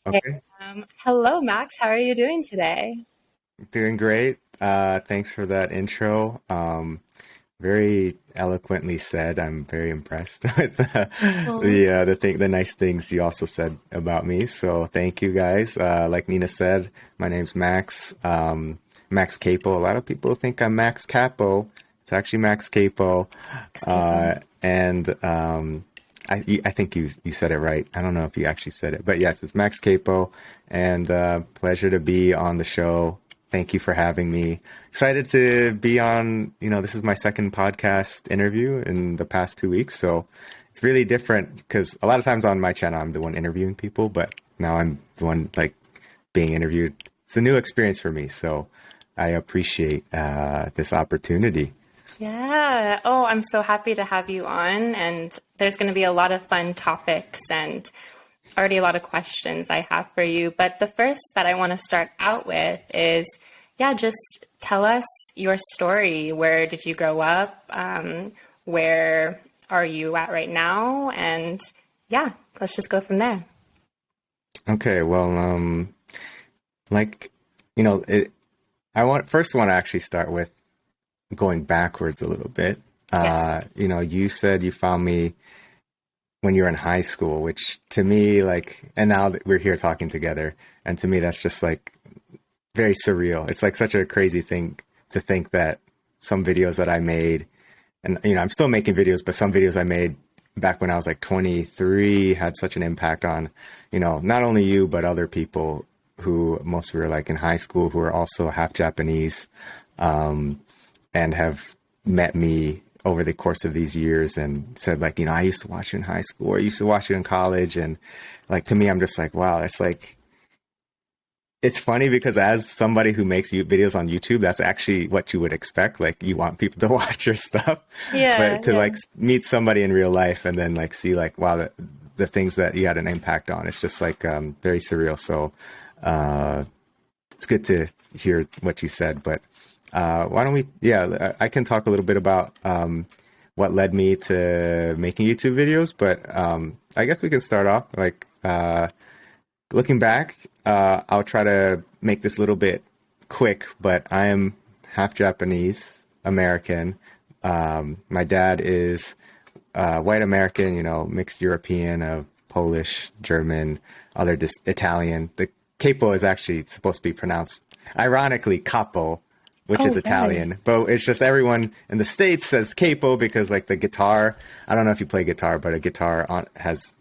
Okay. Okay, Hello, Max. How are you doing today? doing great. Thanks for that intro. Very eloquently said. I'm very impressed with Oh, the nice things you also said about me. So thank you guys. Like Nina said, my name's Max. Max Capo. A lot of people think I'm Max Capo. It's actually Max Capo. escape them. I think you said it right. I don't know if you actually said it, but yes, it's Max Capo, and pleasure to be on the show. Thank you for having me. Excited to be on. This is my second podcast interview in the past 2 weeks, so it's really different because a lot of times on my channel I'm the one interviewing people, but now I'm the one like being interviewed. It's a new experience for me, so I appreciate this opportunity. Yeah. Oh, I'm so happy to have you on. And there's going to be a lot of fun topics and already a lot of questions I have for you. But the first that I want to start out with is, yeah, just tell us your story. Where did you grow up? Where are you at right now? And yeah, let's just go from there. Okay, well, like you know, it, I want to actually start with going backwards a little bit. Yes. You said you found me when you were in high school, which to me, like, and now that we're here talking together, and to me, that's just like very surreal. It's like such a crazy thing to think that some videos that I made, and I'm still making videos, but some videos I made back when I was like 23 had such an impact on, not only you, but other people who most were like in high school who are also half Japanese, and have met me over the course of these years and said like, I used to watch you in high school or I used to watch you in college. And like, to me, I'm just like, wow, it's like, it's funny because as somebody who makes videos on YouTube, that's actually what you would expect. Like you want people to watch your stuff, Yeah, but to yeah. like meet somebody in real life and then like see like, wow, the things that you had an impact on, it's just like very surreal. So it's good to hear what you said, but why don't we, yeah, I can talk a little bit about what led me to making YouTube videos, but I guess we can start off like looking back. I'll try to make this a little bit quick, but I am half Japanese American. My dad is white American, mixed European of Polish, German, Italian. The capo is actually supposed to be pronounced, ironically, capo, which is Oh, really? Italian, but it's just everyone in the States says capo because like the guitar, I don't know if you play guitar, but a guitar has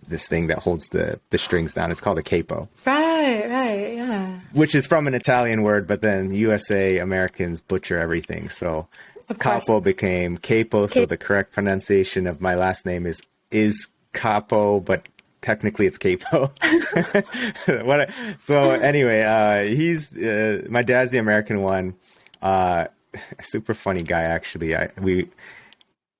this thing that holds the strings down. It's called a capo, Right, right, yeah. which is from an Italian word, but then USA Americans butcher everything. So Of course. Capo became Capo. So Okay. the correct pronunciation of my last name is Capo, but technically it's Capo. So anyway, he's my dad's the American one. A super funny guy actually.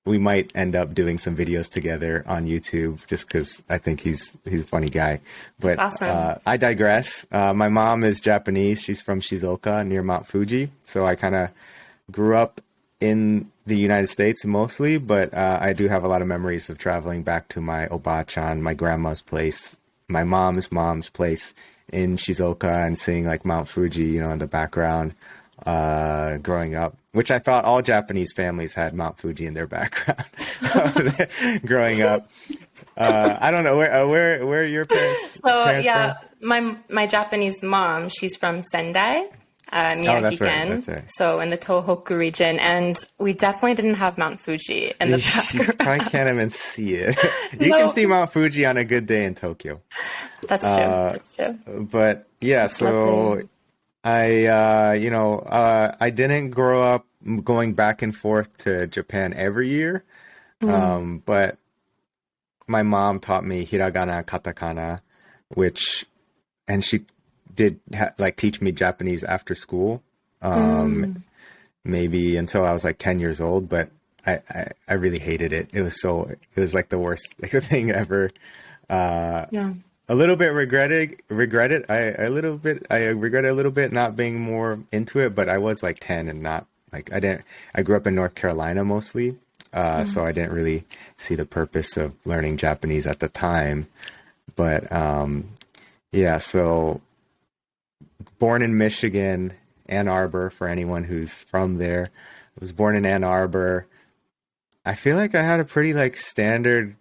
We might end up doing some videos together on YouTube just because I think he's a funny guy. That's But awesome. I digress. My mom is Japanese. She's from Shizuoka near Mount Fuji. So I kind of grew up in the United States mostly, but I do have a lot of memories of traveling back to my obachan, my grandma's place, my mom's place in Shizuoka and seeing like Mount Fuji, in the background growing up, which I thought all Japanese families had Mount Fuji in their background growing up. I don't know where your So parents yeah, from? my Japanese mom, she's from Sendai, Oh, that's right. Miyagi-ken, That's right. so in the Tohoku region, and we definitely didn't have Mount Fuji in the You probably background. can't even see it. You can No, see Mount Fuji on a good day in Tokyo. that's true. That's true. But yeah, It's lovely. so I didn't grow up going back and forth to Japan every year. Mm, But my mom taught me hiragana, katakana, which, and she did like teach me Japanese after school, mm, maybe until I was like 10 years old. But I really hated it. It was like the worst like, thing ever. yeah. A little bit regret it. I regret it a little bit not being more into it, but I was like 10 and not like I grew up in North Carolina mostly. So Mm, I didn't really see the purpose of learning Japanese at the time. But Yeah, so born in Michigan, Ann Arbor, for anyone who's from there. I was born in Ann Arbor. I feel like I had a pretty like standard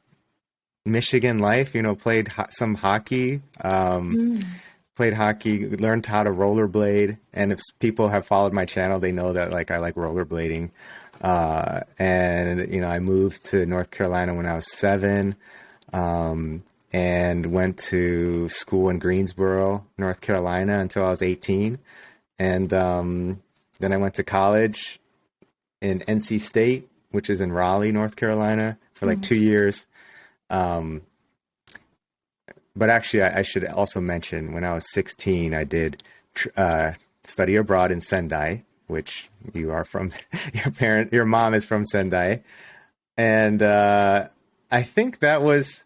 Michigan life, played some hockey, Mm. played hockey, learned how to rollerblade. And if people have followed my channel, they know that like I like rollerblading. And I moved to North Carolina when I was 7, and went to school in Greensboro, North Carolina until I was 18. And then I went to college in NC State, which is in Raleigh, North Carolina, for like Mm. 2 years. Um, but actually, I should also mention when I was 16, I did study abroad in Sendai, which you are from. Your mom is from Sendai, and I think that was.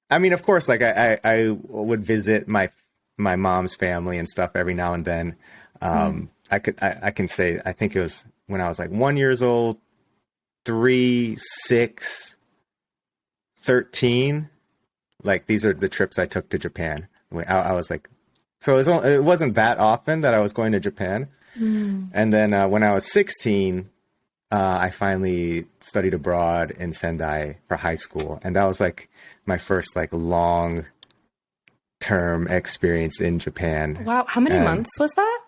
I mean, of course, like I would visit my mom's family and stuff every now and then. Mm. I can say I think it was when I was like 1 years old, 3, 6, 13. Like these are the trips I took to Japan. I was like, so it wasn't that often that I was going to Japan. Mm. And then when I was 16, I finally studied abroad in Sendai for high school, and that was like my first like long term experience in Japan. Wow. How many And months was that?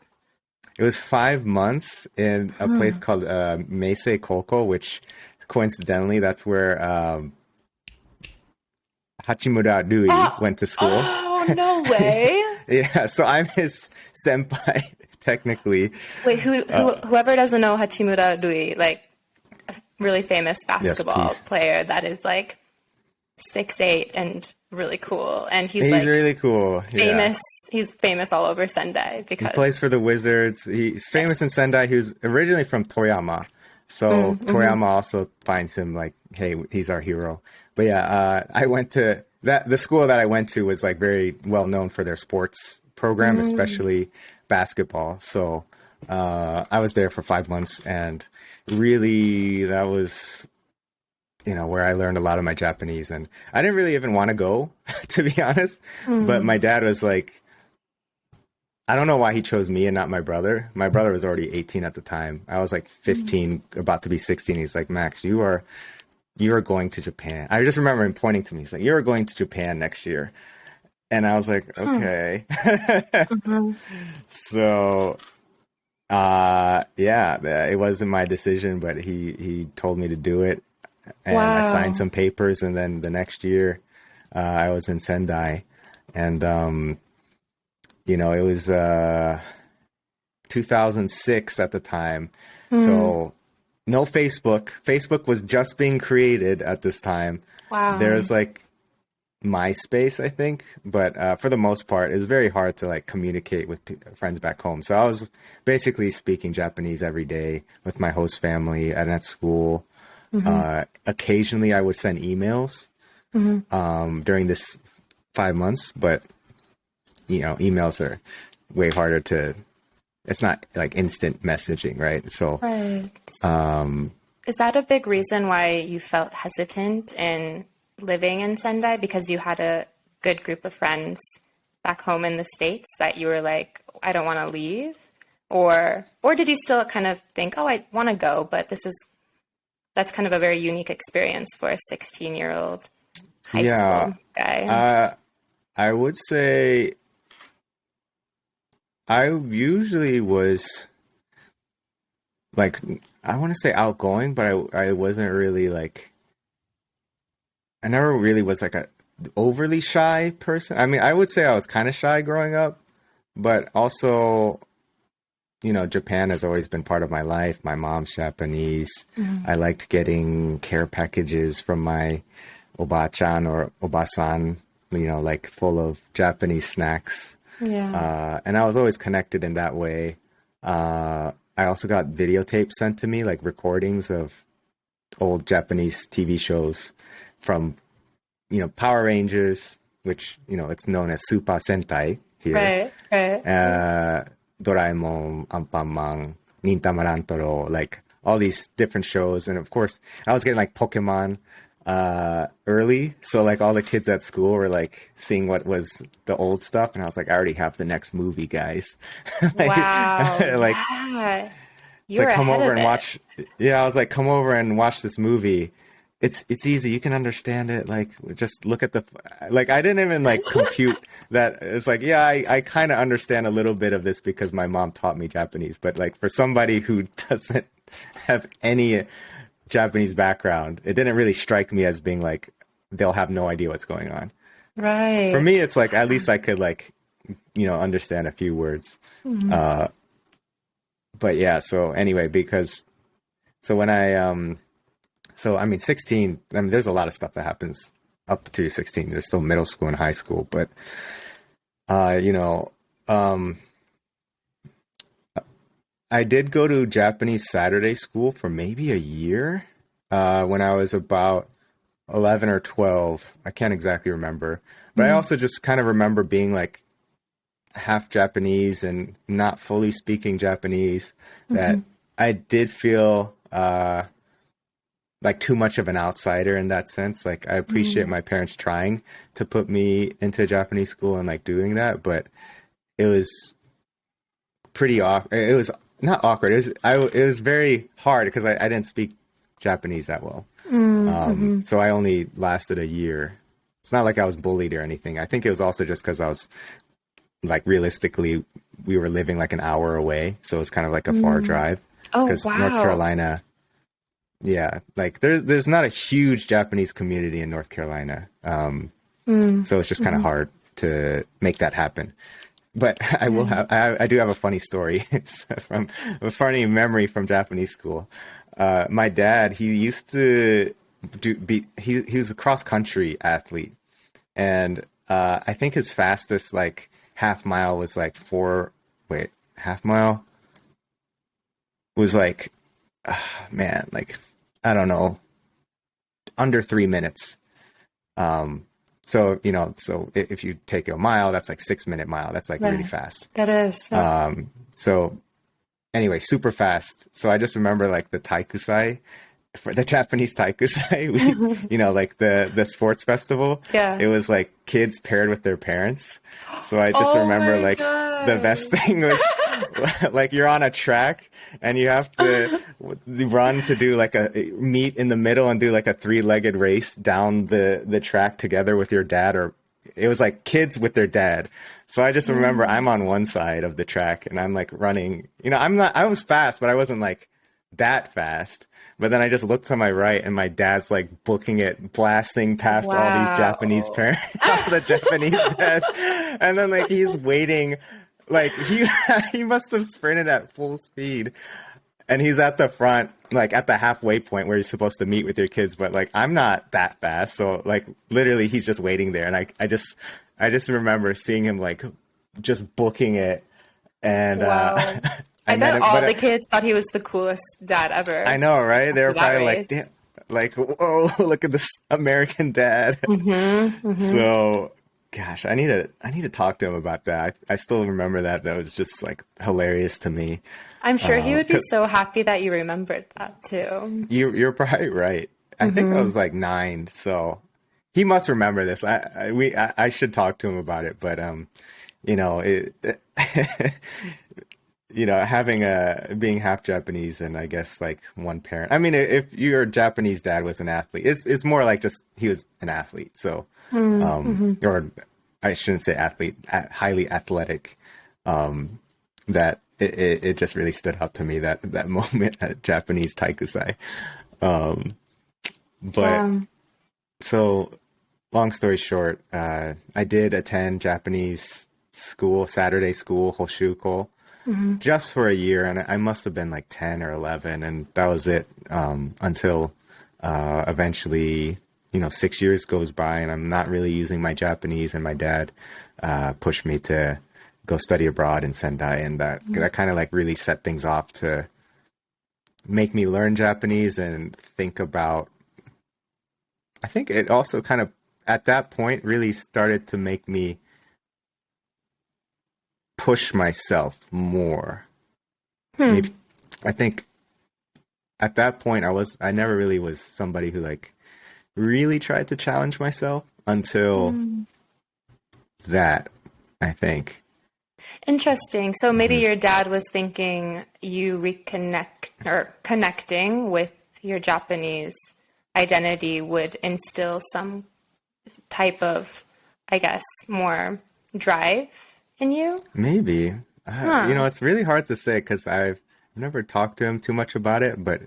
it was 5 months in a place Huh. called Meisei Koko, which coincidentally that's where Hachimura Rui Oh, went to school. oh, no way. Yeah, so I'm his senpai technically. Wait, whoever doesn't know Hachimura Rui, like really famous Yes, basketball please. player that is like 6'8" and really cool. And he's He's like really cool. Yeah. famous. He's famous all over Sendai He plays because for the Wizards. He's famous yes. in Sendai. He was originally from Toyama. So Mm, hmm. Toyama also finds him like, hey, he's our hero. But yeah, I went to the school that I went to was like very well known for their sports program, Mm. especially basketball. So I was there for 5 months, and really that was, where I learned a lot of my Japanese. And I didn't really even want to go, to be honest. But my Mm. dad was like, I don't know why he chose me and not my brother. My brother was already 18 at the time. I was like Mm. 15, about to be 16. He's like, Max, you are going to Japan. I just remember him pointing to me. He's like, you're going to Japan next year. And I was like, Huh. okay. Mhm. So, yeah, it wasn't my decision, but he told me to do it, and I signed Wow. some papers, and then the next year, I was in Sendai, and it was 2006 at the time. Mm. So no Facebook. Facebook was just being created at this time. Wow. There's like MySpace, I think, but for the most part, it was very hard to like communicate with friends back home. So I was basically speaking Japanese every day with my host family and at school. Hmm. Occasionally, I would send emails Hmm. during this 5 months, but emails are way harder to. It's not like instant messaging, right? So, Right. um, Is that a big reason why you felt hesitant in living in Sendai because you had a good group of friends back home in the States that you were like, I don't want to leave? Or did you still kind of think, oh, I want to go, but that's kind of a very unique experience for a 16-year-old high yeah, school guy? uh, I would say I usually was like, I want to say outgoing, but I wasn't really like, I never really was like a overly shy person. I mean, I would say I was kind of shy growing up, but also, Japan has always been part of my life. My mom's Japanese. Mm. I liked getting care packages from my oba-chan or oba-san, like full of Japanese snacks. Yeah. And I was always connected in that way. I also got videotapes sent to me, like recordings of old Japanese TV shows from, Power Rangers, which, it's known as Super Sentai here. Right, right. Uh, Doraemon, Anpanman, Nintamarantoro, like all these different shows. And of course, I was getting like Pokemon. early. So like all the kids at school were like seeing what was the old stuff, and I was like, I already have the next movie, guys. like, Wow. like Yeah. it's You were like come ahead over of and it. watch. Yeah, I was like, come over and watch this movie. It's easy. You can understand it. Like just look at the like. I didn't even like compute that. It's like yeah, I kind of understand a little bit of this because my mom taught me Japanese. But like for somebody who doesn't have any Japanese background, it didn't really strike me as being like they'll have no idea what's going on. For me, Right. it's like at least I could like understand a few words. Mhm. Uh, but yeah. So anyway, because so when I so I mean 16. I mean, there's a lot of stuff that happens up to 16. There's still middle school and high school, but uh, you know, um, I did go to Japanese Saturday school for maybe a year when I was about 11 or 12. I can't exactly remember. But I Mhm. also just kind of remember being like half Japanese and not fully speaking Japanese, that Mhm. I did feel like too much of an outsider in that sense. Like I appreciate Mhm. my parents trying to put me into Japanese school and like doing that, but it was pretty awkward. It was not awkward. It was very hard because I didn't speak Japanese that well. Mhm. So I only lasted a year. It's not like I was bullied or anything. I think it was also just because I was like realistically we were living like an hour away, so it was kind of like a far Mhm. drive. Oh, Because North wow. Carolina, yeah, like there's not a huge Japanese community in North Carolina, Mm. so it's just kind of Mhm. hard to make that happen. But Yeah. I do have a funny story from a funny memory from Japanese school. My dad, he used to he was a cross country athlete, and I think his fastest like half mile was like half mile was like man, like I don't know, under 3 minutes. Um, so if you take a mile, that's like 6 minute mile. That's like really Right. fast. That is. Yep. So anyway, super fast. So I just remember like the taikusai for the Japanese taikusai. Like the sports festival. Yeah. It was like kids paired with their parents. So I just Oh remember my like the best God. thing was like you're on a track and you have to run to do like a meet in the middle and do like a three-legged race down the track together with your dad, or it was like kids with their dad. So I just remember I'm Mm. on one side of the track and I'm like running. I was fast, but I wasn't like that fast. But then I just looked to my right and my dad's like booking it, blasting past all these Japanese Wow. parents, all the Japanese dads. And then like he's waiting, like he must have sprinted at full speed and he's at the front, like at the halfway point where you're supposed to meet with your kids, but like I'm not that fast, so like literally he's just waiting there, and I just remember seeing him like just booking it, and Wow. I I met bet him, all but the kids thought he was the coolest dad I ever know, right? They after were that probably like, race. damn, like whoa, look at this American dad. Mm-hmm. Mm-hmm. So, gosh, I need to talk to him about that. I still remember that. That was just like hilarious to me. I'm sure he would be 'Cause so happy that you remembered that too. you're probably right. I think I Mm-hmm. was like 9, so he must remember this. I should talk to him about it, but it, having a being half Japanese and I guess like one parent. I mean, if your Japanese dad was an athlete, it's more like just he was an athlete. So, Mm-hmm. or I shouldn't say athlete, highly athletic. That it just really stood out to me that moment at Japanese taikusai. But Wow. so long story short, I did attend Japanese school, Saturday school, Hoshuko, Mm-hmm. just for a year, and I must have been like 10 or 11, and that was it until eventually, 6 years goes by, and I'm not really using my Japanese, and my dad pushed me to go study abroad in Sendai, and that kind of like really set things off to make me learn Japanese and think about. I think it also kind of at that point really started to make me push myself more. Maybe Hmm. I think at that point I never really was somebody who like really tried to challenge myself until that, I think. Interesting. So maybe Hmm. your dad was thinking you connecting with your Japanese identity would instill some type of, I guess, more drive in you. Maybe. Huh. It's really hard to say because I've never talked to him too much about it, but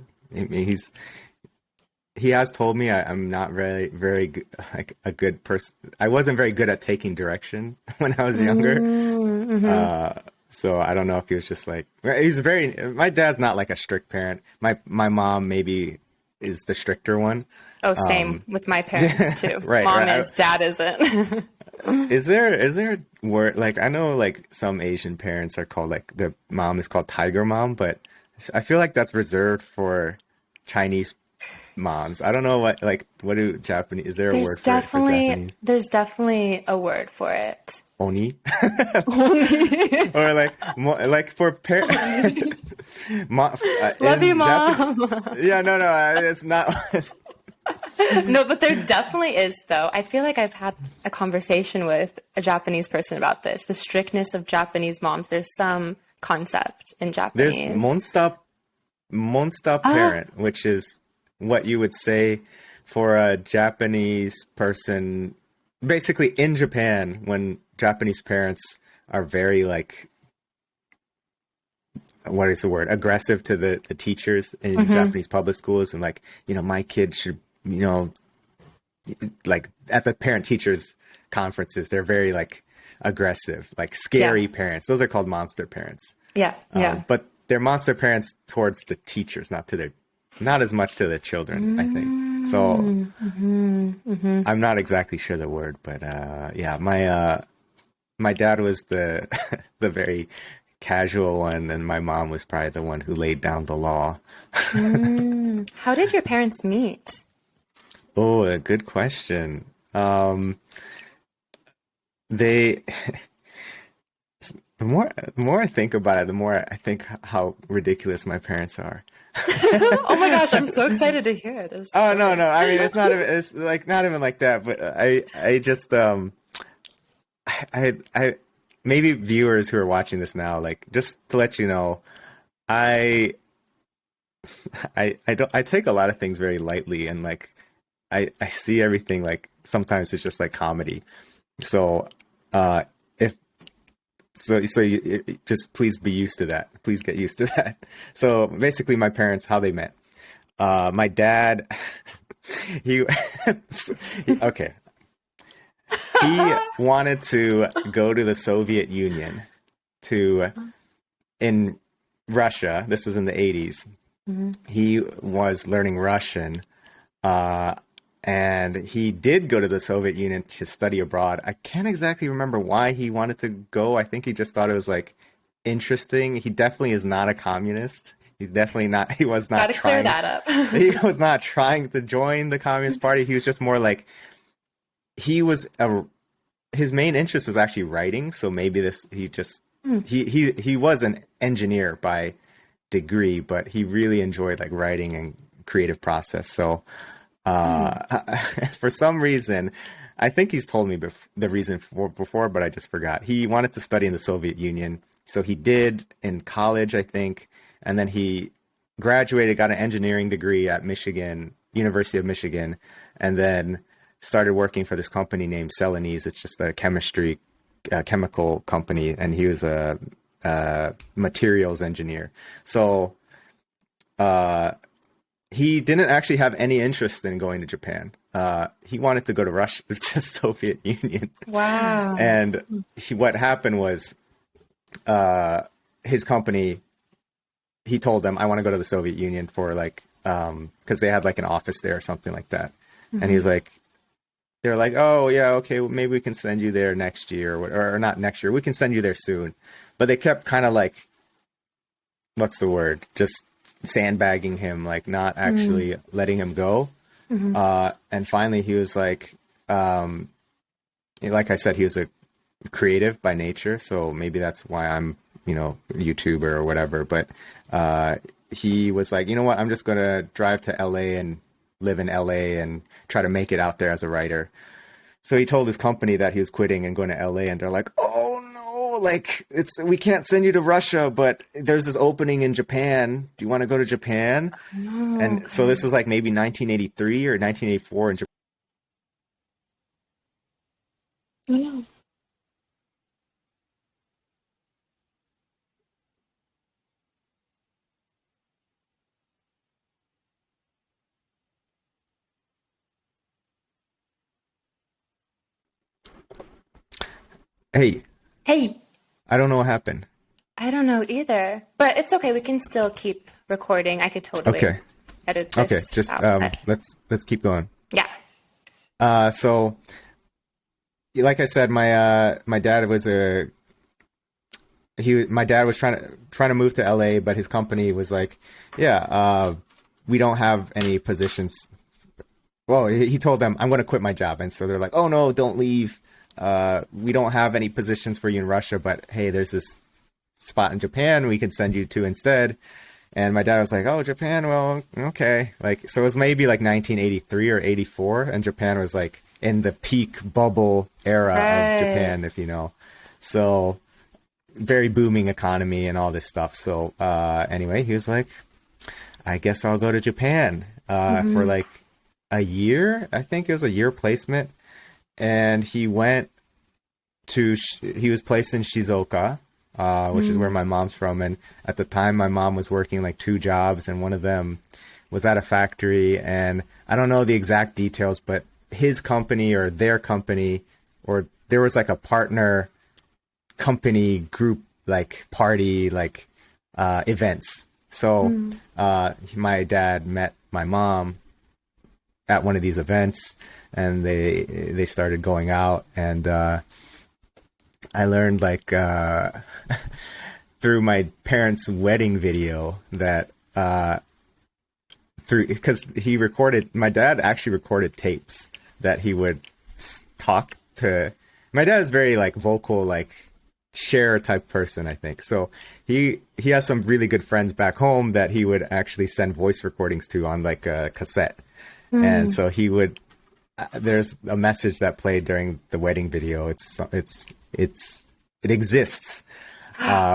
he has told me I'm not very good, like a good person. I wasn't very good at taking direction when I was younger. Mm-hmm. Uh, so I don't know if he was just like my dad's not like a strict parent. My mom maybe is the stricter one. Oh, same with my parents too. Right, Mom right. is, dad isn't. Is there a word like I know like some Asian parents are called like the mom is called tiger mom, but I feel like that's reserved for Chinese moms. I don't know what do Japanese is there a There's word for Japanese? there's definitely a word for it. Oni? Only. Or like for Love you, in Japan. mom. Yeah, no, it's not. No, but there definitely is, though. I feel like I've had a conversation with a Japanese person about this. The strictness of Japanese moms. There's some concept in There's Japanese. monster Ah, parent, which is what you would say for a Japanese person, basically in Japan, when Japanese parents are very like, what is the word? Aggressive to the teachers in mm-hmm. Japanese public schools, and like, my kid should, like at the parent teachers conferences, they're very like aggressive, like Yeah, scary parents. Those are called monster parents. yeah, yeah. But they're monster parents towards the teachers, not as much to the children, I think. So Mm-hmm, mm-hmm. I'm not exactly sure the word, but yeah, my dad was the the very casual one, and my mom was probably the one who laid down the law. How did your parents meet? Oh, a good question. They the more I think about it, the more I think how ridiculous my parents are. Oh my gosh, I'm so excited to hear this Oh no, story. no. I mean, it's like not even like that. But I just I maybe viewers who are watching this now, like just to let you know, I I take a lot of ththings very lightly, and like I see everything like sometimes it's just like comedy. So if just please be used to that. Please get used to that. So basically, my parents, how they met. My dad, he, okay, he wanted to go to the Soviet Union to in Russia. This was in the 80s. Mhm. He was learning Russian, uh, and he did go to the Soviet Union to study abroad. I can't exactly remember why he wanted to go. I think he just thought it was like interesting. He definitely is not a communist. He's definitely not. He was Got not to clear trying. that up. He was not trying to join the Communist Party. He was just more like he was a. His main interest was actually writing. So maybe this he just he was an engineer by degree, but he really enjoyed like writing and creative process. So for some reason, I think he's told me the reason for before, but I just forgot. He wanted to study in the Soviet Union, so he did in college, I think, and then he graduated, got an engineering degree at Michigan, University of Michigan, and then started working for this company named Celanese. It's just a chemical company, and he was a materials engineer. So he didn't actually have any interest in going to Japan. He wanted to go to Russia, to Soviet Union, Wow. and what happened was his company. He told them, "I want to go to the Soviet Union for like because they had like an office there or something like that." And he Hmm. was like, "They're like, oh yeah, okay, well, maybe we can send you there next year, or not next year. We can send you there soon." But they kept kind of like, what's the word? Just sandbagging him, like not actually letting him go. Hmm. And finally, he was like I said, he was a creative by nature, so maybe that's why I'm, a YouTuber or whatever. But he was like, you know what? I'm just gonna drive to LA and live in LA and try to make it out there as a writer. So he told his company that he was quitting and going to LA, and they're like, "Oh no, like we can't send you to Russia, but there's this opening in Japan. Do you want to go to Japan?" No, And so this okay. was like maybe 1983 or 1984 in Japan. No. Hey, Hey, I don't know what happened. I don't know either, but it's okay. We can still keep recording. I could totally Okay. edit Okay, this just out, but let's keep going. yeah. So like I said, my dad was a my dad was trying to move to LA, but his company was like, yeah, we don't have any positions. Well, he told them, I'm going to quit my job, and so they're like, oh no, don't leave. We don't have any positions for you in Russia, but hey, there's this spot in Japan we could send you to instead. And my dad was like, oh, Japan, well, okay. Like, so it was maybe like 1983 or 84, and Japan was like in the peak bubble era of Right. Japan, if you know. So very booming economy and all this stuff. So anyway, he was like, I guess I'll go to Japan for Mm-hmm. like a year. I think it was a year placement. And he went he was placed in Shizuoka, which is where my mom's from. And at the time, my mom was working like two jobs, and one of them was at a factory. And I don't know the exact details, but his company or their company, or there was like a partner company group, like party, like events. So my dad met my mom at one of these events, and they started going out, and I learned like through my parents' wedding video that through because he recorded my dad actually recorded tapes that he would talk to. My dad is very like vocal, like share type person, I think. So he has some really good friends back home that he would actually send voice recordings to on like a cassette. And Mm. so he would there's a message that played during the wedding video. It exists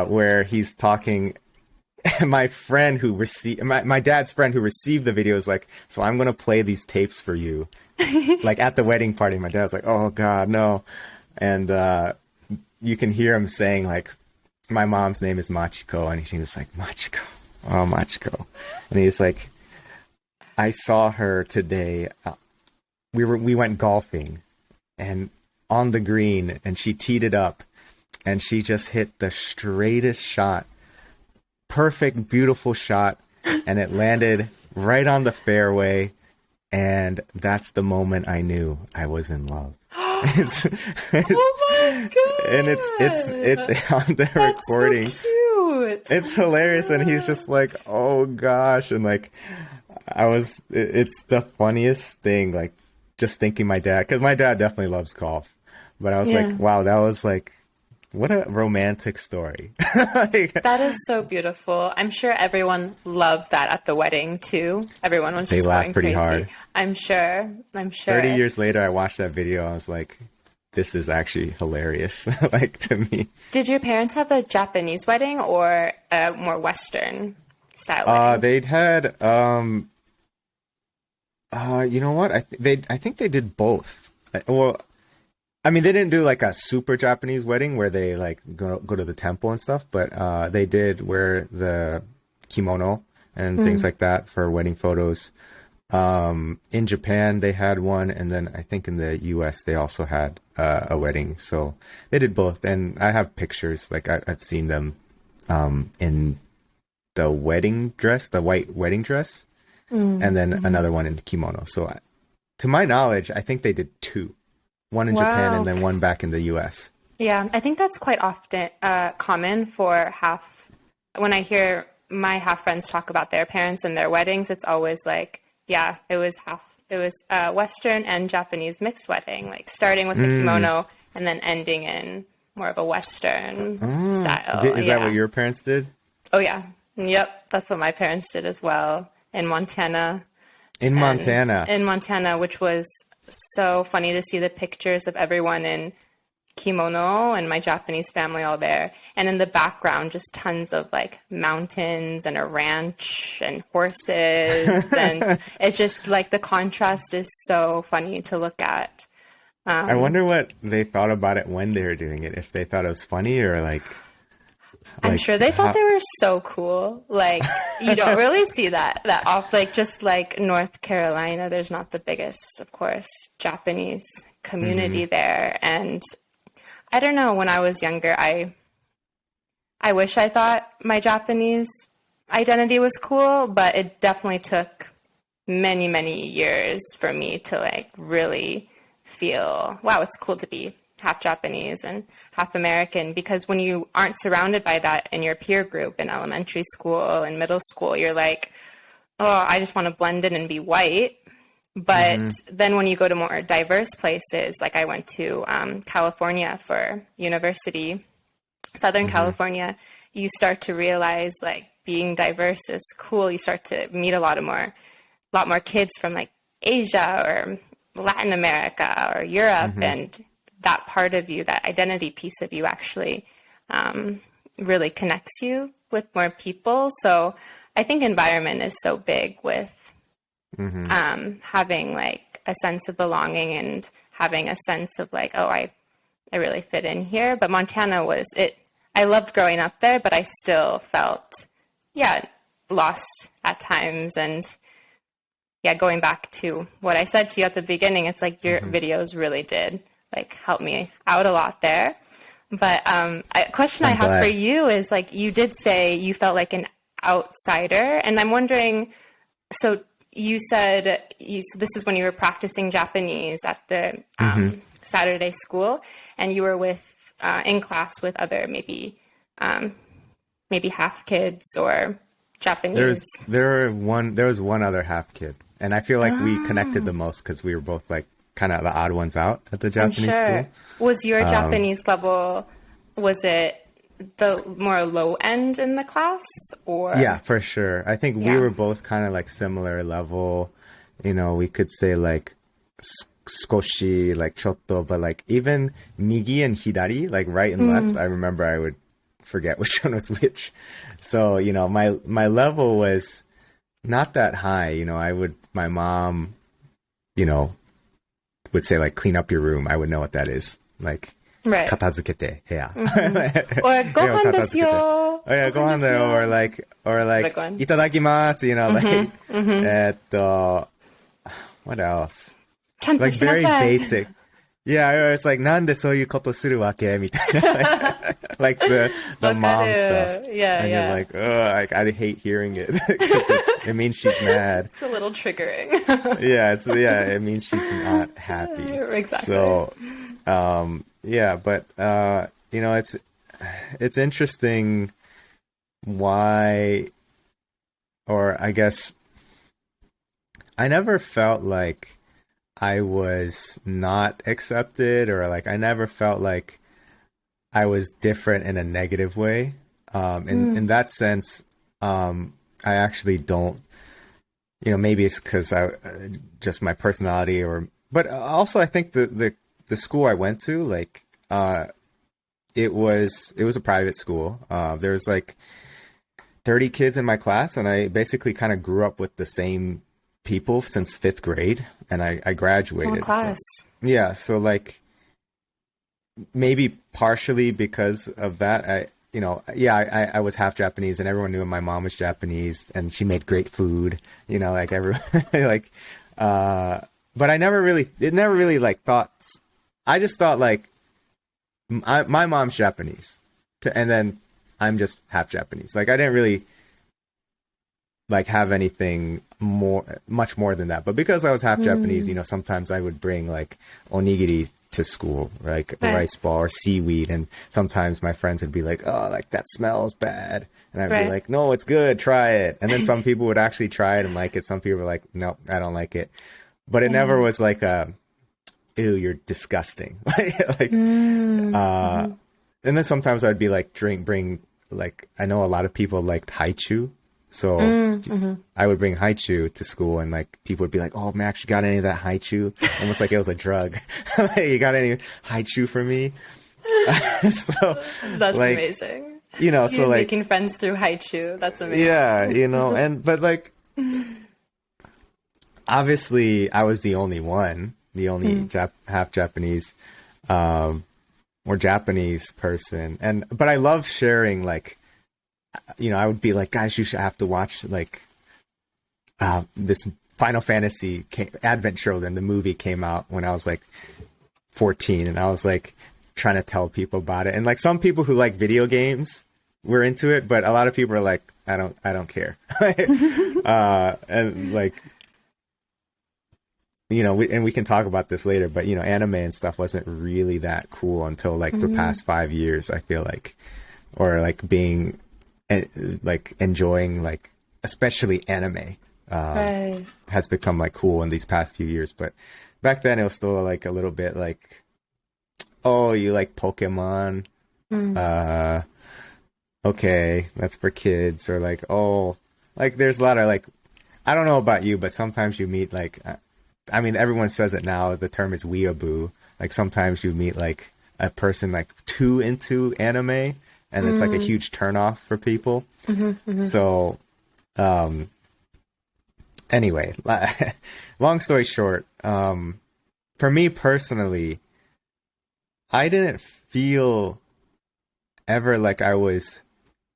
where he's talking. My friend who received my dad's friend who received the video is like, so I'm gonna play these tapes for you, like at the wedding party. My dad's like, oh god, no. And you can hear him saying like, my mom's name is Machiko, and she was like, Machiko, oh Machiko. And he's like, I saw her today. We went golfing, and on the green, and she teed it up, and she just hit the straightest shot, perfect, beautiful shot, and it landed right on the fairway. And that's the moment I knew I was in love. It's, it's, and Oh my God. it's on the That's so recording. cute. It's hilarious, and he's just like, "Oh gosh," and like, it's the funniest thing. Like, just thinking my dad, because my dad definitely loves golf, but I was Yeah. like, "Wow, that was like, what a romantic story." Like, That is so beautiful. I'm sure everyone loved that at the wedding too. Everyone was they just laughed going pretty crazy. hard. I'm sure. I'm 30 years sure. later, I watched that video. I was like, "This is actually hilarious." Like to me, Did your parents have a Japanese wedding or a more Western style wedding? they'd had you know what? I think they did both. Well, I mean, they didn't do like a super Japanese wedding where they like go to the temple and stuff, but they did wear the kimono and things Mm. like that for wedding photos. In Japan, they had one, and then I think in the U.S. they also had a wedding. So they did both, and I have pictures. Like I've seen them in the wedding dress, the white wedding dress, and Mm. then Mhm. another one in the kimono. So to my knowledge, I think they did two, one in Japan and Wow. then one back in the U.S. Yeah, I think that's quite often common for half. When I hear my half friends talk about their parents and their weddings, it's always like, yeah, it was half. It was Western and Japanese mixed wedding, like starting with the Mm. kimono and then ending in more of a Western style. Is that what Yeah. your parents did? Oh, yeah. Yep. That's what my parents did as well in Montana. In and Montana. in Montana, which was so funny to see the pictures of everyone in kimono and my Japanese family all there. And in the background, just tons of like mountains and a ranch and horses. And it's just like the contrast is so funny to look at. I wonder what they thought about it when they were doing it. If they thought it was funny or I'm like sure they thought how. they were so cool. Like you don't really see that off. Like just like North Carolina, there's not the biggest, of course, Japanese Hmm. community there. And I don't know, when I was younger, I wish I thought my Japanese identity was cool, but it definitely took many, many years for me to like really feel, wow, it's cool to be half Japanese and half American. Because when you aren't surrounded by that in your peer group in elementary school and middle school, you're like, oh, I just want to blend in and be white. But Hmm. then when you go to more diverse places, like I went to California for university, Southern Hmm. California, you start to realize like being diverse is cool. You start to meet lot more kids from like Asia or Latin America or Europe, Hmm. and that part of you, that identity piece of you, actually really connects you with more people. So I think environment is so big with Hmm. having like a sense of belonging and having a sense of like, oh, I really fit in here. But Montana was it. I loved growing up there, but I still felt, yeah, lost at times. And yeah, going back to what I said to you at the beginning, it's like your Hmm. videos really did like help me out a lot there. But a question I I'm have for glad. you is like you did say you felt like an outsider, and I'm wondering. So you said so this is when you were practicing Japanese at the Hmm. Saturday school, and you were with in class with other maybe half kids or Japanese. There was one other half kid, and I feel like we connected the most because we were both like kind of the odd ones out at the I'm Japanese sure. school. Was your Japanese level, was it the more low end in the class, Yeah, or for sure. I think we yeah? were both kind of like similar level. We could say like skoshi, like chotto, but like even migi and hidari, like right and left. I remember I would forget which one was which. So, my level was not that high. My mom, you know, would say like clean up your room. I would know what that is. Like Right. 片付けて yeah. Or 部屋を gohan desu 片付けて yo. Oh yeah, go Gohan on desu there, yo. or Big like one. itadakimasu, like what else? ちゃんと Like しな very さい。basic. Yeah, it's like なんでそういうことするわけ? みたいな like the わか mom stuff. る. Yeah, And you're yeah. like, oh, I hate hearing it because it means she's mad. It's a little triggering. Yeah, it means she's not happy. Exactly. So, yeah, but it's interesting why, or I guess I never felt like I was not accepted, or like I never felt like I was different in a negative way. In that sense, I actually don't. Maybe it's because I just my personality, but also I think the school I went to, like, it was a private school. There was like 30 kids in my class, and I basically kind of grew up with the same people since fifth grade, and I Small graduated. class. Yeah, so like maybe partially because of that, I was half Japanese, and everyone knew my mom was Japanese, and she made great food, like everyone, like, but it never really like thought, I just thought like, my mom's Japanese, and then I'm just half Japanese. Like I didn't really like have anything much more than that. But because I was half Japanese, sometimes I would bring like onigiri to school, like a Right. rice ball or seaweed, and sometimes my friends would be like, "Oh, like that smells bad," and I'd be Right. like, "No, it's good. Try it." And then some people would actually try it and like it. Some people were like, "No, I don't like it." But it never Yeah. was like "Ew, you're disgusting." like, uh, Mm-hmm. and then sometimes I'd be like, bring like I know a lot of people liked haichu, So I would bring haichu to school, and like people would be like, "Oh, Max, you got any of that haichu?" Almost like it was a drug. Like, you got any haichu for me? So That's like, amazing. so You're like, making friends through haichu. That's amazing. yeah, but like, obviously I was the only one, the only half Japanese, or Japanese person. But I love sharing, like, I would be like, guys, you should have to watch like, this Final Fantasy Advent Children, the movie came out when I was like 14, and I was like trying to tell people about it. And like some people who like video games were into it, but a lot of people are like, I don't care. And like, we can talk about this later, but anime and stuff wasn't really that cool until like the past 5 years, I feel like, or like being like enjoying, like, especially anime, Right. has become like cool in these past few years. But back then it was still like a little bit like, oh, you like Pokemon? Okay, that's for kids. Or like, oh, like there's a lot of like, I don't know about you, but sometimes you meet like, I mean, everyone says it now, the term is weeaboo. Like sometimes you meet like a person like too into anime, and it's like a huge turnoff for people. So, anyway, long story short, for me personally, I didn't feel ever like I was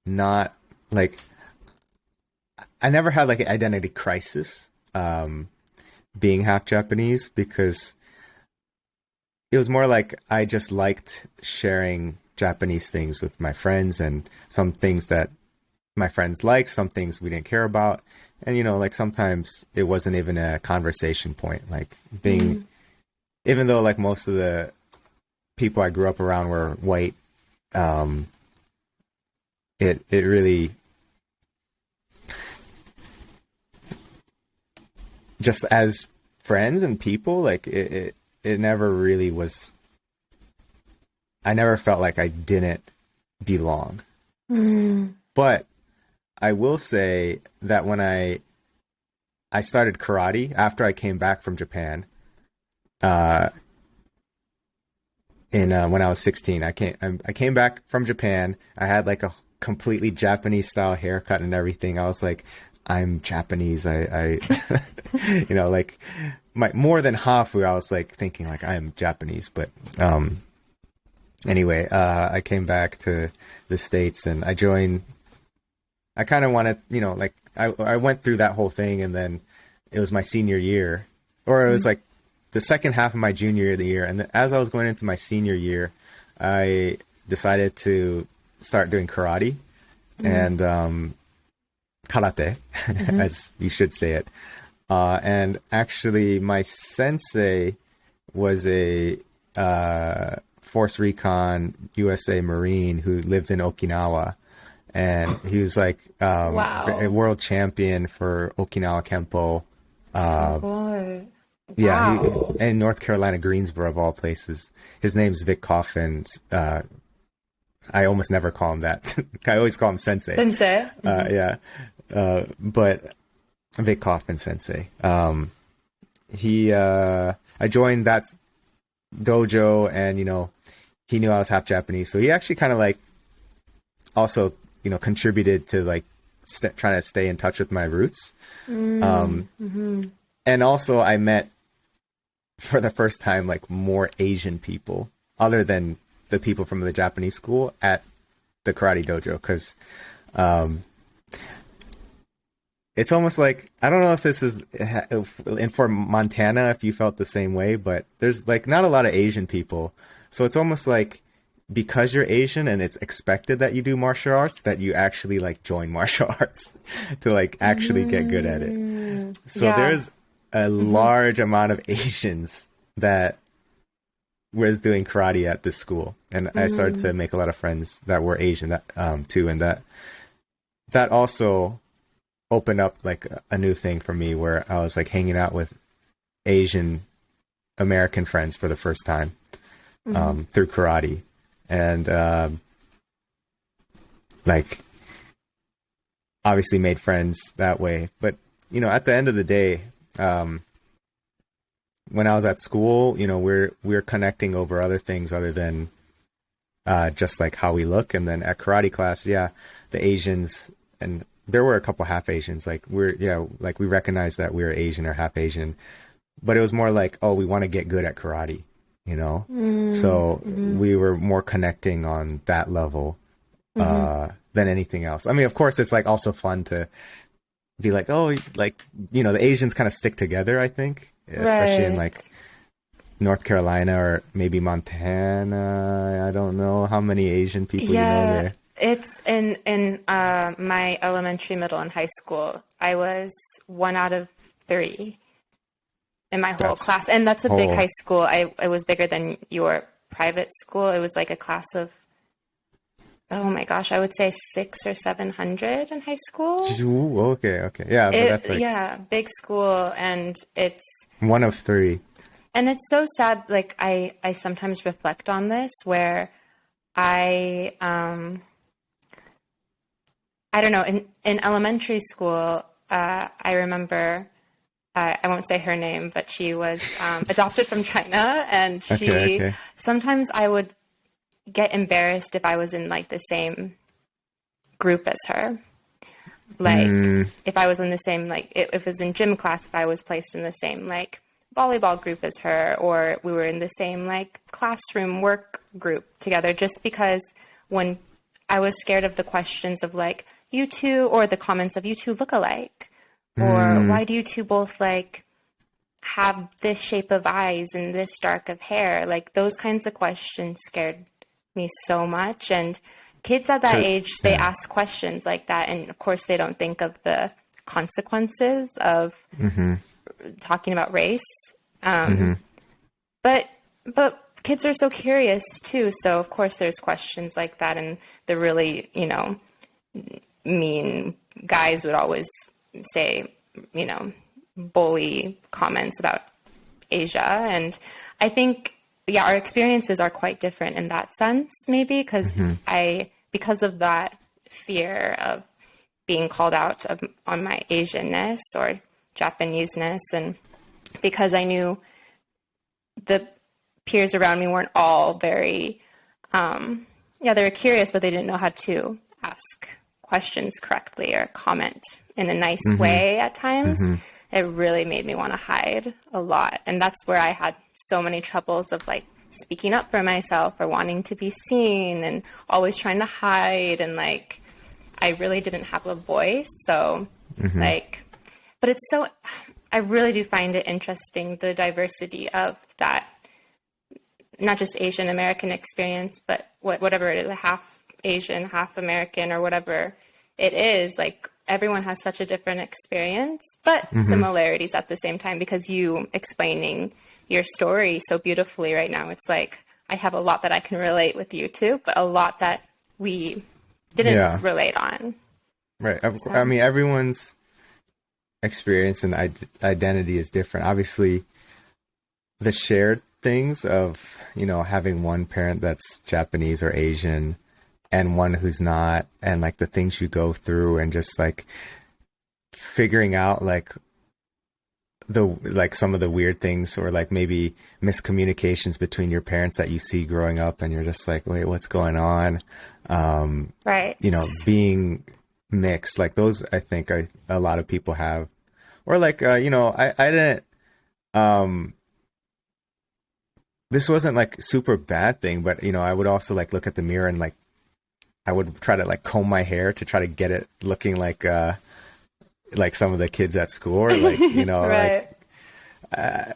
not like, I never had like an identity crisis, being half Japanese, because it was more like I just liked sharing Japanese things with my friends, and some things that my friends liked, some things we didn't care about. And, like sometimes it wasn't even a conversation point, like being, even though like most of the people I grew up around were white, it really, just as friends and people, like it never really was, I never felt like I didn't belong. But I will say that when I started karate after I came back from Japan, when I was 16, I came back from Japan. I had like a completely Japanese style haircut and everything. I was like, I'm Japanese. I like more than halfway, I was like thinking like I am Japanese. But anyway, I came back to the States, and I kind of wanted, like I went through that whole thing, and then it was my senior year, or it was like the second half of my junior year of the year. And as I was going into my senior year, I decided to start doing karate and karate, as you should say it. And actually, my sensei was a Force Recon USA Marine who lived in Okinawa. And he was like a world champion for Okinawa Kempo. So good. Yeah, Wow. in North Carolina, Greensboro of all places. His name's Vic Coffin. I almost never call him that. I always call him Sensei. Sensei. Yeah. But Vic Coffin Sensei. I joined that dojo, and, he knew I was half Japanese. So he actually kind of like also, contributed to like trying to stay in touch with my roots. And also I met for the first time like more Asian people other than the people from the Japanese school at the karate dojo, because it's almost like, I don't know if this is for Montana, if you felt the same way, but there's like not a lot of Asian people. So it's almost like, because you're Asian and it's expected that you do martial arts, that you actually like join martial arts to like actually get good at it. So there's a large amount of Asians that was doing karate at this school. And I started to make a lot of friends that were Asian that too. And that also opened up like a new thing for me, where I was like hanging out with Asian American friends for the first time through karate. And like obviously made friends that way. But, at the end of the day, when I was at school, we're connecting over other things other than just like how we look. And then at karate class, yeah, the Asians, and there were a couple half Asians, like we recognized that we were Asian or half Asian, but it was more like, oh, we want to get good at karate, so we were more connecting on that level than anything else. I mean, of course, it's like also fun to be like, oh, like, the Asians kind of stick together, I think, especially in like North Carolina or maybe Montana. I don't know how many Asian people you know there. It's in my elementary, middle, and high school. I was 1 out of 3 in my whole class, and that's a big high school. It was bigger than your private school. It was like a class of, oh my gosh, I would say 600 or 700 in high school. Ooh, okay, yeah, but that's like big school, and it's 1 of 3. And it's so sad. Like I sometimes reflect on this, where I don't know, in elementary school, I remember, I won't say her name, but she was adopted from China, and sometimes I would get embarrassed if I was in like the same group as her. Like if I was in the same, like if it was in gym class, if I was placed in the same like volleyball group as her, or we were in the same like classroom work group together, just because when I was scared of the questions of like, you two, or the comments of you two look alike, or why do you two both like have this shape of eyes and this dark of hair? Like those kinds of questions scared me so much. And kids at that age, they ask questions like that, and of course they don't think of the consequences of talking about race. But kids are so curious too, so of course there's questions like that, and the really mean guys would always say bully comments about Asia. And I think our experiences are quite different in that sense, maybe because of that fear of being called out on my Asianness or Japaneseness, and because I knew the peers around me weren't all very, they were curious, but they didn't know how to ask questions correctly or comment in a nice way at times. It really made me want to hide a lot. And that's where I had so many troubles of like speaking up for myself or wanting to be seen and always trying to hide. And like, I really didn't have a voice. So but it's so, I really do find it interesting, the diversity of that, not just Asian American experience, but whatever it is, half Asian, half American, or whatever it is. Like everyone has such a different experience, but similarities at the same time, because you explaining your story so beautifully right now, it's like I have a lot that I can relate with you too, but a lot that we didn't relate on. Right. I mean, everyone's experience and identity is different. Obviously, the shared things of, having one parent that's Japanese or Asian and one who's not, and like the things you go through, and just like figuring out like some of the weird things, or like maybe miscommunications between your parents that you see growing up, and you're just like, wait, what's going on? Right. Being mixed, like those, I think a lot of people have, or like, I didn't, this wasn't like super bad thing, but I would also like look at the mirror and like, I would try to like comb my hair to try to get it looking like some of the kids at school, or like, right.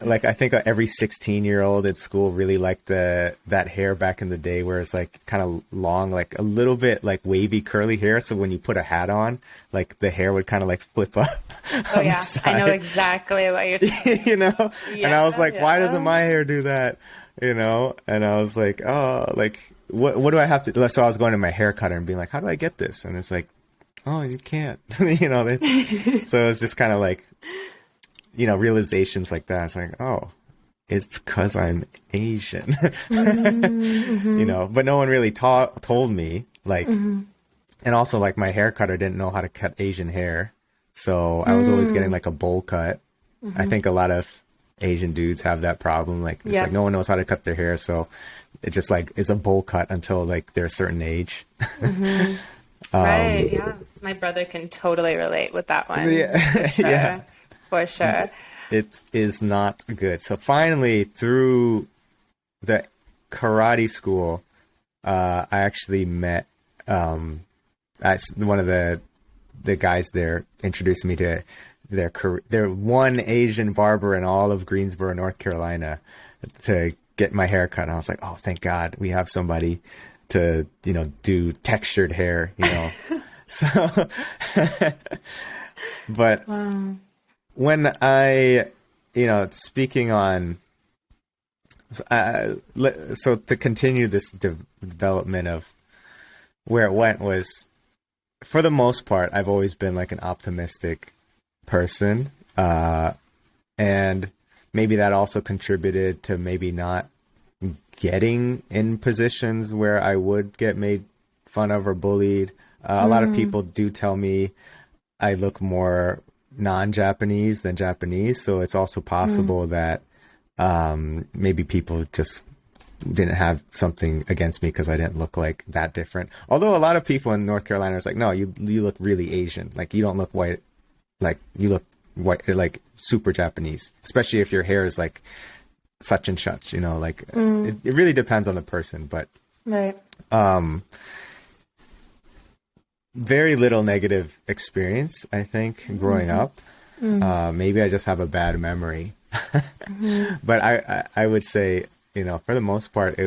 Like I think every 16-year-old at school really liked that hair back in the day, where it's like kind of long, like a little bit like wavy curly hair. So when you put a hat on, like the hair would kind of like flip up. Oh yeah, I know exactly what you're talking about. And I was like, why doesn't my hair do that? And I was like, oh, like what do I have to? So I was going to my hair cutter and being like, how do I get this? And it's like, oh, you can't. So it's just kind of like, realizations like that. It's like, oh, it's because I'm Asian, but no one really told me like, And also like my hair cutter didn't know how to cut Asian hair. So I was always getting like a bowl cut. I think a lot of Asian dudes have that problem. Like there's like no one knows how to cut their hair. So it just like is a bowl cut until like they're a certain age. Right. Yeah. My brother can totally relate with that one. Yeah. For sure. Yeah. For sure. It is not good. So finally through the karate school, I actually met, one of the guys there introduced me to their one Asian barber in all of Greensboro, North Carolina, to get my hair cut. And I was like, oh, thank God we have somebody to, do textured hair, So, but when I, speaking on, so to continue this development of where it went was, for the most part, I've always been like an optimistic person. And maybe that also contributed to maybe not getting in positions where I would get made fun of or bullied. A lot of people do tell me I look more non-Japanese than Japanese. So it's also possible that maybe people just didn't have something against me because I didn't look like that different. Although a lot of people in North Carolina is like, no, you look really Asian. Like you don't look white. Like you look white, like super Japanese, especially if your hair is like such and such, like it really depends on the person, but right. Very little negative experience, I think, growing up. Maybe I just have a bad memory, but I would say, for the most part,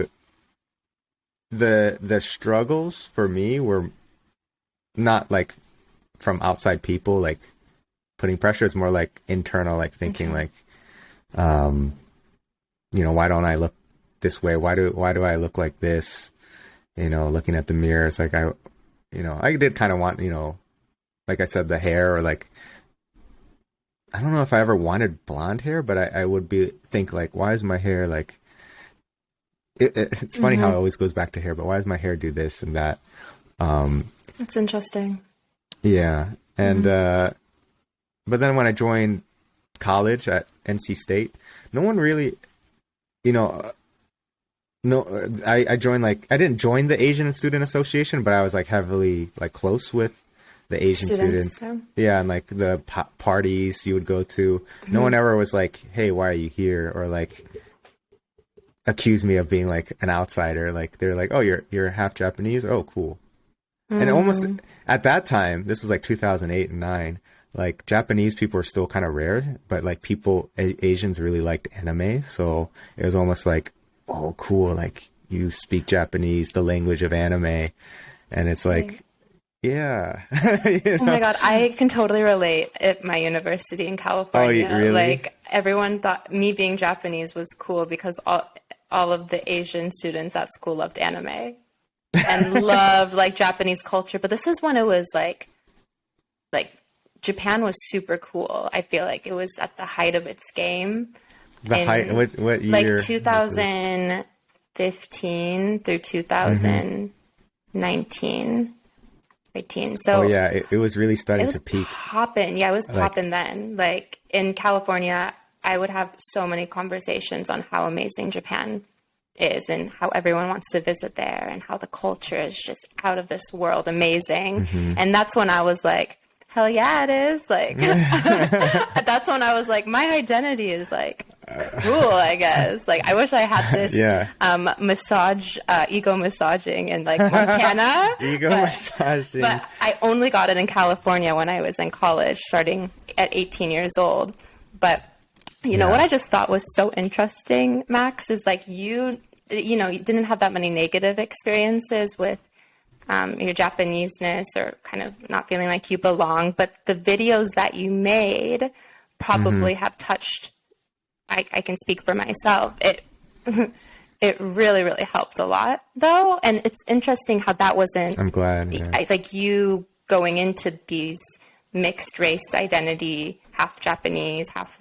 the struggles for me were not like from outside people, like putting pressure. It's more like internal, like thinking like, why don't I look this way? Why do I look like this? Looking at the mirror, it's like I did kind of want, like I said, the hair, or like, I don't know if I ever wanted blonde hair, but I would think like, why is my hair like, it's funny how it always goes back to hair, but why does my hair do this and that? That's interesting. Yeah. And, but then when I joined college at NC State, no one really, I joined I didn't join the Asian Student Association, but I was like heavily like close with the Asian students. Yeah. And like the parties you would go to, no one ever was like, hey, why are you here? Or like accuse me of being like an outsider. Like they're like, oh, you're half Japanese. Oh, cool. And almost at that time, this was like 2008 and 9, like Japanese people were still kind of rare, but like Asians really liked anime. So it was almost like, oh, cool. Like you speak Japanese, the language of anime. And it's like, yeah. Oh my God. I can totally relate at my university in California. Oh, really? Like everyone thought me being Japanese was cool because all of the Asian students at school loved anime and loved like Japanese culture. But this is when it was like Japan was super cool. I feel like it was at the height of its game. What year? Like 2015 through 2019, 18. So yeah, it was really starting to peak. Popping. Yeah, it was popping then. Like in California, I would have so many conversations on how amazing Japan is and how everyone wants to visit there and how the culture is just out of this world amazing. And that's when I was like, hell yeah, it is. Like, that's when I was like, my identity is like cool, I guess. Like, I wish I had this ego massaging in like Montana. Massaging. But I only got it in California when I was in college, starting at 18 years old. But you know what I just thought was so interesting, Max, is like you didn't have that many negative experiences with your Japaneseness or kind of not feeling like you belong, but the videos that you made probably have touched, I can speak for myself. It really, really helped a lot though. And it's interesting how that wasn't, I'm glad. Yeah. Like you going into these mixed race identity, half Japanese, half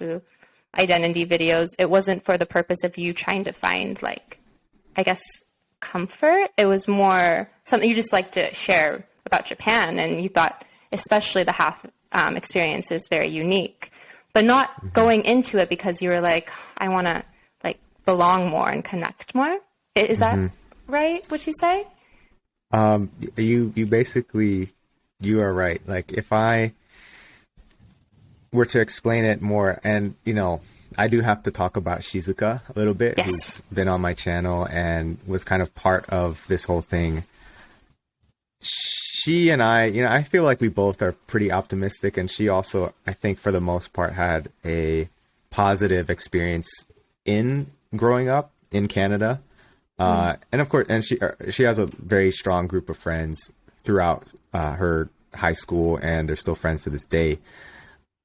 identity videos. It wasn't for the purpose of you trying to find like, I guess, comfort. It was more something you just like to share about Japan, and you thought especially the half experience is very unique, but not going into it because you were like, I want to like belong more and connect more. Is that right? What you say? You basically, you are right. Like if I were to explain it more, and I do have to talk about Shizuka a little bit, Yes. who's been on my channel and was kind of part of this whole thing. She and I feel like we both are pretty optimistic, and she also, I think for the most part, had a positive experience in growing up in Canada. And of course, and she has a very strong group of friends throughout her high school, and they're still friends to this day.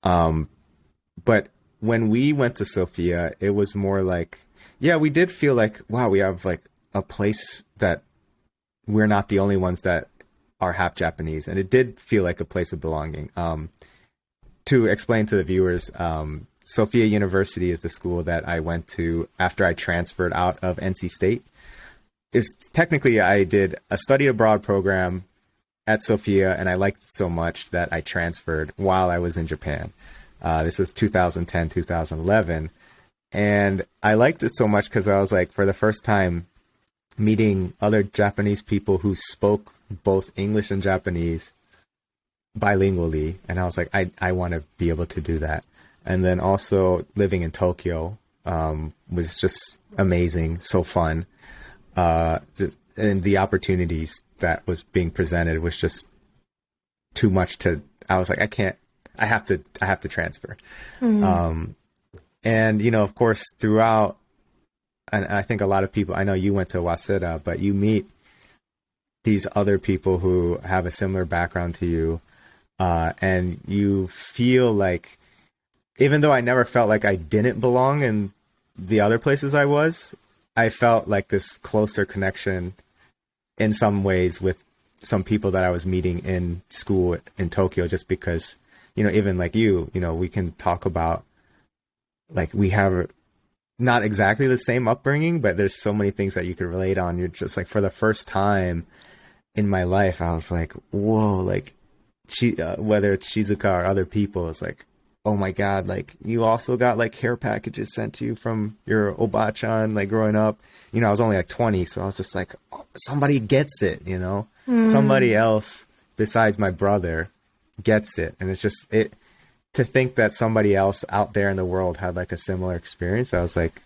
But when we went to Sofia, it was more like, yeah, we did feel like, wow, we have like a place that we're not the only ones that are half Japanese. And it did feel like a place of belonging. To explain to the viewers, Sofia University is the school that I went to after I transferred out of NC State. Technically, I did a study abroad program at Sofia, and I liked it so much that I transferred while I was in Japan. This was 2010, 2011. And I liked it so much because I was like, for the first time, meeting other Japanese people who spoke both English and Japanese bilingually. And I was like, I want to be able to do that. And then also living in Tokyo was just amazing, so fun. And the opportunities that was being presented was just too much I was like, I have to transfer. And, of course, throughout, and I think a lot of people, I know you went to Waseda, but you meet these other people who have a similar background to you. And you feel like, even though I never felt like I didn't belong in the other places I felt like this closer connection in some ways with some people that I was meeting in school in Tokyo, just because, even like we can talk about, like, we have not exactly the same upbringing, but there's so many things that you could relate on. You're just like, for the first time in my life, I was like, whoa, like, whether it's Shizuka or other people, it's like, oh my God, like, you also got like care packages sent to you from your Oba-chan, like, growing up. I was only like 20, so I was just like, oh, somebody gets it, somebody else besides my brother gets it. And it's just, to think that somebody else out there in the world had like a similar experience. I was like,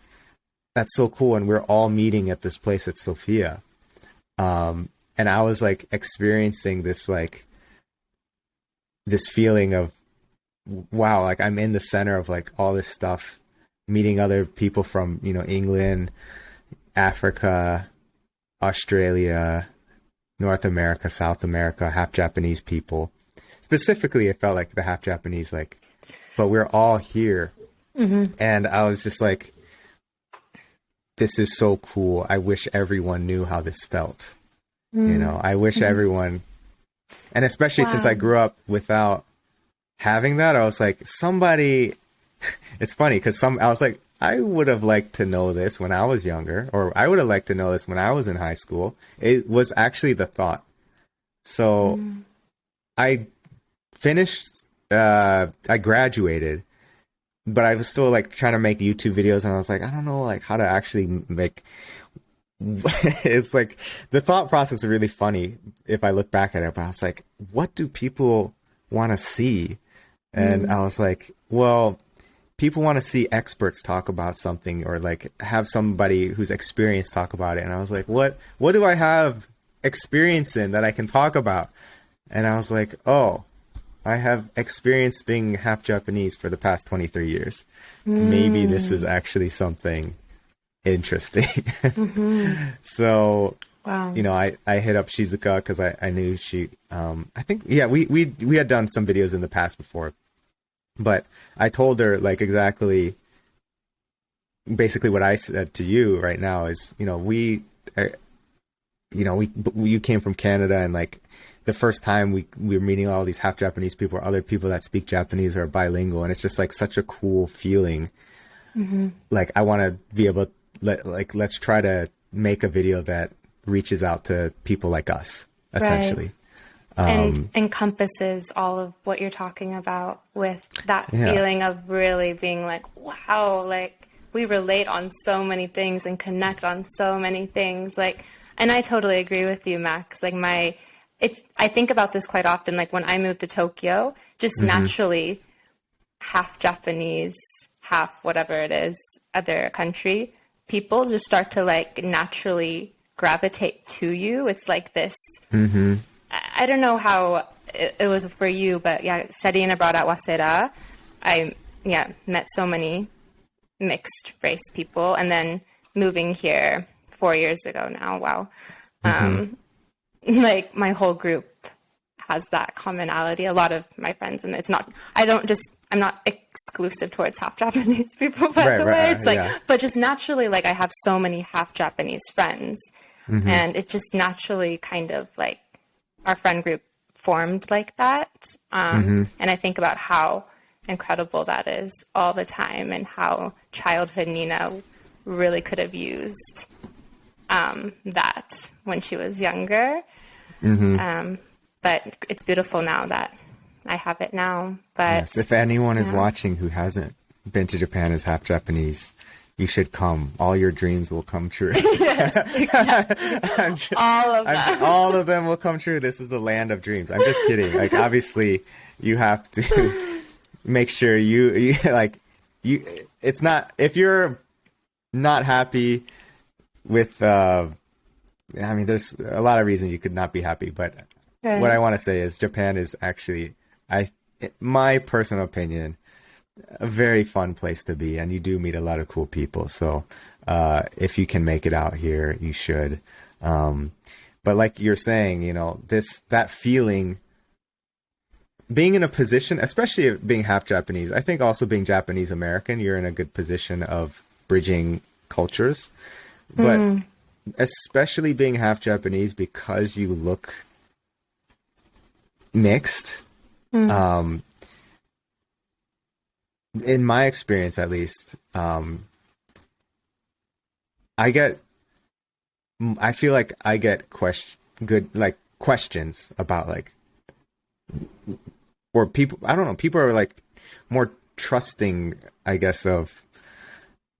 that's so cool. And we're all meeting at this place at Sofia. And I was like experiencing this, like, this feeling of, wow, like I'm in the center of like all this stuff, meeting other people from, England, Africa, Australia, North America, South America, half Japanese people. Specifically, it felt like the half Japanese, like, but we're all here. And I was just like, this is so cool. I wish everyone knew how this felt. I wish everyone, and especially since I grew up without having that, I was like, somebody, it's funny because I was like, I would have liked to know this when I was younger, or I would have liked to know this when I was in high school. It was actually the thought. So I finished, I graduated, but I was still like trying to make YouTube videos, and I was like, I don't know, like, how to actually make, it's like, the thought process is really funny if I look back at it, but I was like, what do people want to see? And I was like, well, people want to see experts talk about something, or like have somebody who's experienced talk about it. And I was like, what do I have experience in that I can talk about? And I was like, oh, I have experience being half Japanese for the past 23 years. Maybe this is actually something interesting. So, Wow. I hit up Shizuka because I knew she, I think, yeah, we had done some videos in the past before, but I told her like exactly, basically what I said to you right now is, you came from Canada, and like the first time we were meeting all these half Japanese people or other people that speak Japanese or are bilingual. And it's just like such a cool feeling. Like, I want to be able to let's try to make a video that reaches out to people like us, essentially. And encompasses all of what you're talking about with that Yeah. feeling of really being like, wow, like we relate on so many things and connect on so many things. Like, and I totally agree with you, Max. Like I think about this quite often. Like when I moved to Tokyo, just naturally half Japanese, half whatever it is, other country, people just start to like naturally gravitate to you. It's like this, I don't know how it was for you, but yeah, studying abroad at Waseda, I met so many mixed race people, and then moving here 4 years ago now. Wow, like my whole group has that commonality. A lot of my friends, and I'm not exclusive towards half Japanese people, by the way. It's like, but just naturally, like I have so many half Japanese friends, and it just naturally kind of like our friend group formed like that. And I think about how incredible that is all the time, and how childhood Nina really could have used that when she was younger. But it's beautiful now that I have it now. But yes, if anyone is watching who hasn't been to Japan as half Japanese, you should come. All your dreams will come true. Yes, all of them. All of them will come true. This is the land of dreams. I'm just kidding. Like, obviously, you have to make sure it's not, if you're not happy with, there's a lot of reasons you could not be happy, but what I want to say is Japan is actually, my personal opinion, a very fun place to be, and you do meet a lot of cool people. So if you can make it out here, you should. But like you're saying, that feeling, being in a position, especially being half Japanese, I think also being Japanese American, you're in a good position of bridging cultures. But especially being half Japanese, because you look mixed, in my experience, at least, I feel like I get questions about like, or people, I don't know, people are like more trusting, I guess, of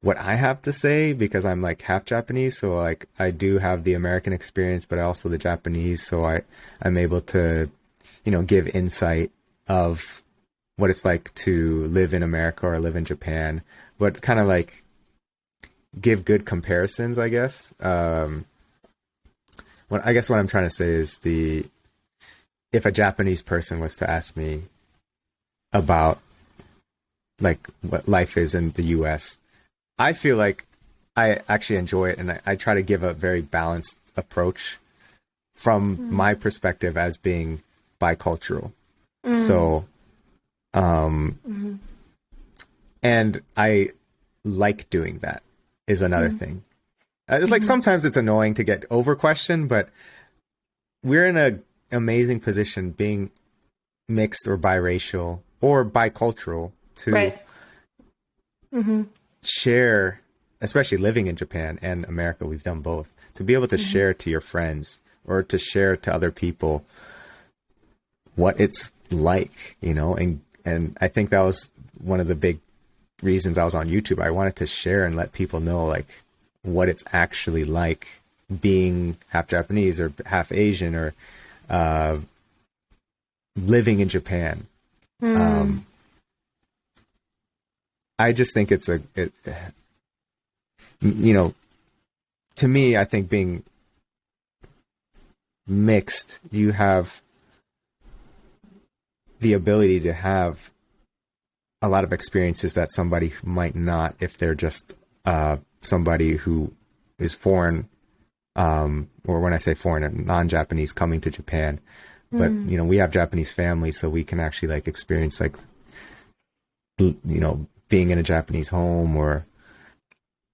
what I have to say, because I'm like half Japanese. So like I do have the American experience, but also the Japanese. So I'm able to, give insight of what it's like to live in America or live in Japan, but kind of like give good comparisons, I guess. What I'm trying to say is if a Japanese person was to ask me about like what life is in the US, I feel like I actually enjoy it, and I try to give a very balanced approach from my perspective as being bicultural. So, and I like doing that is another thing. It's like sometimes it's annoying to get over questioned, but we're in an amazing position being mixed or biracial or bicultural to share, especially living in Japan and America, we've done both, to be able to share to your friends or to share to other people what it's like, and I think that was one of the big reasons I was on YouTube. I wanted to share and let people know like what it's actually like being half Japanese or half Asian or living in Japan. I just think to me, I think being mixed, you have the ability to have a lot of experiences that somebody might not if they're just somebody who is foreign, or when I say foreign, non-Japanese coming to Japan. But, we have Japanese families, so we can actually like experience like, being in a Japanese home, or,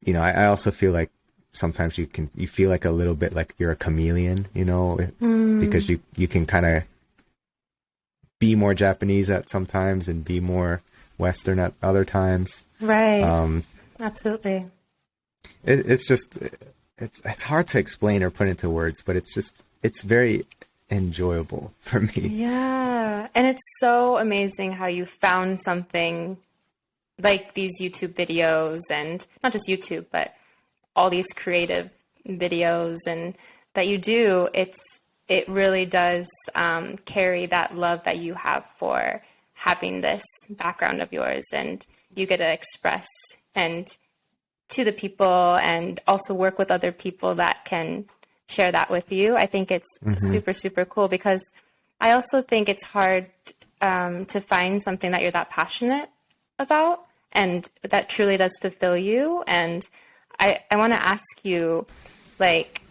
I also feel like sometimes you feel like a little bit like you're a chameleon, because you can kind of be more Japanese at sometimes and be more Western at other times. Right. Absolutely. It's just, it's hard to explain or put into words, but it's very enjoyable for me. Yeah. And it's so amazing how you found something like these YouTube videos, and not just YouTube, but all these creative videos and that you do. It really does carry that love that you have for having this background of yours, and you get to express and to the people and also work with other people that can share that with you. I think it's super, super cool, because I also think it's hard to find something that you're that passionate about and that truly does fulfill you. And I want to ask you, like,